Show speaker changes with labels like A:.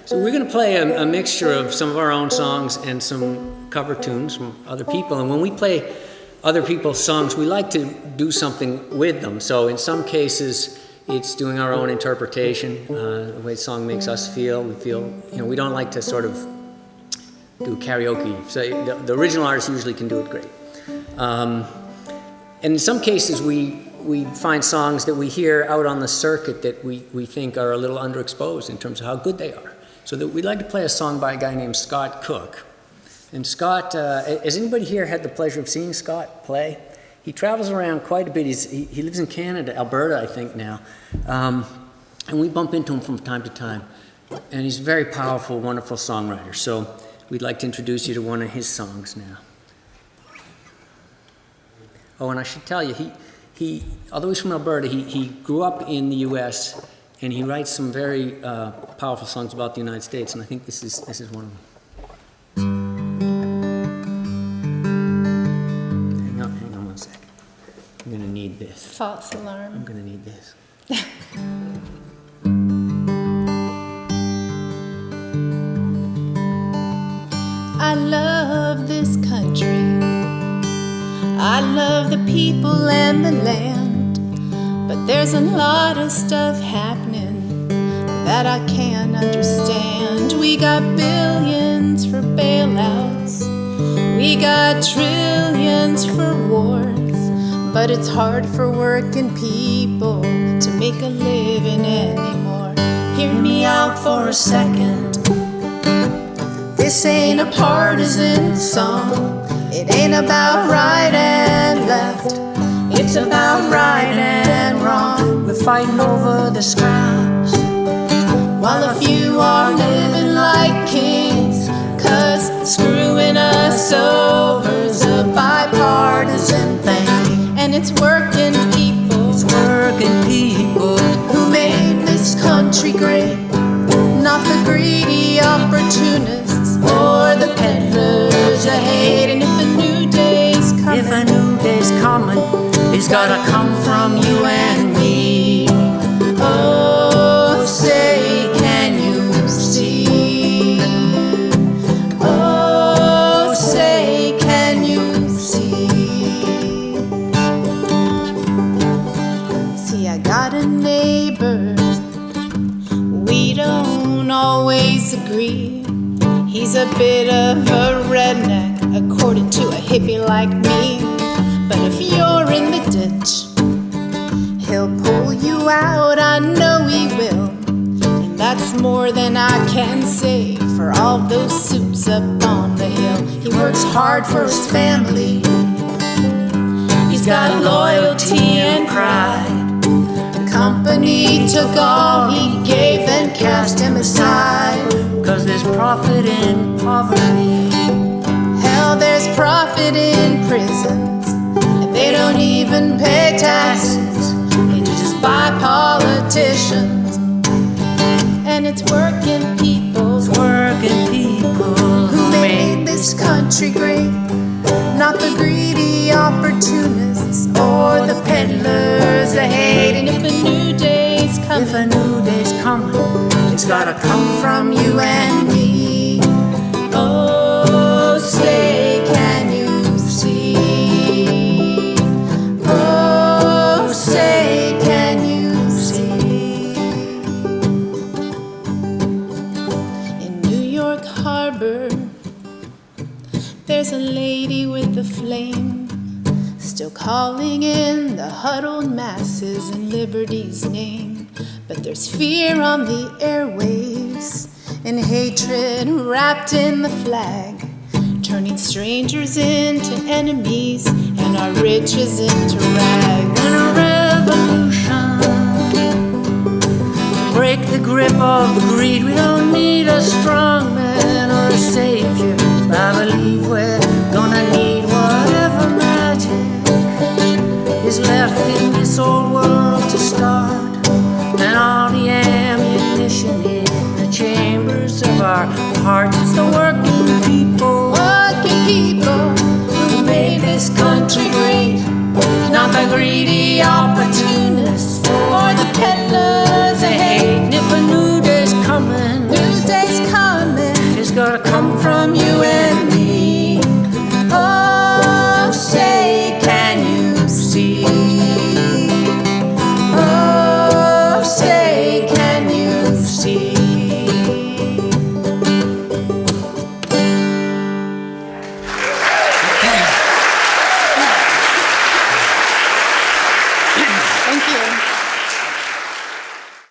A: So we're going to play a mixture of some of our own songs and some cover tunes from other people. And when we play other people's songs, we like to do something with them. So in some cases, it's doing our own interpretation, the way the song makes us feel. We feel, we don't like to sort of do karaoke. So the original artist usually can do it great. And in some cases, we find songs that we hear out on the circuit that we think are a little underexposed in terms of how good they are. So that we'd like to play a song by a guy named Scott Cook. And Scott, has anybody here had the pleasure of seeing Scott play? He travels around quite a bit. He lives in Canada, Alberta, I think now. And we bump into him from time to time. And he's a very powerful, wonderful songwriter. So we'd like to introduce you to one of his songs now. Oh, and I should tell you, although he's from Alberta, he grew up in the U.S., and he writes some very powerful songs about the United States, and I think this is one of them. Hang on one second. I'm going to need this.
B: False alarm.
A: I'm going to need this.
B: I love this country. I love the people and the land. But there's a lot of stuff happening that I can't understand. We got billions for bailouts, we got trillions for wars, but it's hard for working people to make a living anymore. Hear me out for a second. This ain't a partisan song. It ain't about right and left. It's about right and wrong. We're fighting over the scraps, while a few are living like kings, 'cause screwing us over's a bipartisan thing. And it's working people who made this country great, not the greedy opportunists or the peddlers of hate. And if a new day's coming, it's gotta come from you and me. Oh, say, can you see? Oh, say, can you see? See, I got a neighbor, we don't always agree. He's a bit of a redneck, according to a hippie like me. But if you're in the ditch, he'll pull you out, I know he will. And that's more than I can say for all those suits up on the hill. He works hard for his family, he's got loyalty and pride. The company took all he gave and cast him aside, 'cause there's profit in poverty. Hell, there's profit in prisons. They don't even pay taxes, they just buy politicians. And it's working people who made this country great, not the greedy opportunists or the peddlers of hate. And if a new day's coming, it's gotta come from you and me. Oh, say, can you see? Say, can you see? In New York Harbor, there's a lady with a flame, still calling in the huddled masses in liberty's name. But there's fear on the airwaves and hatred wrapped in the flag, turning strangers into enemies and our riches into rags.
C: In a revolution, break the grip of greed. We don't need a strong man or a savior. I believe we're gonna need whatever magic is left in this old world to start, and all the ammunition in the chambers of our hearts. It's the working people who made this country great, not the greedy opportunists or the peddlers of hate. And if a new day's coming, gotta come from you and me. Oh, say, can you see? Oh, say, can you see?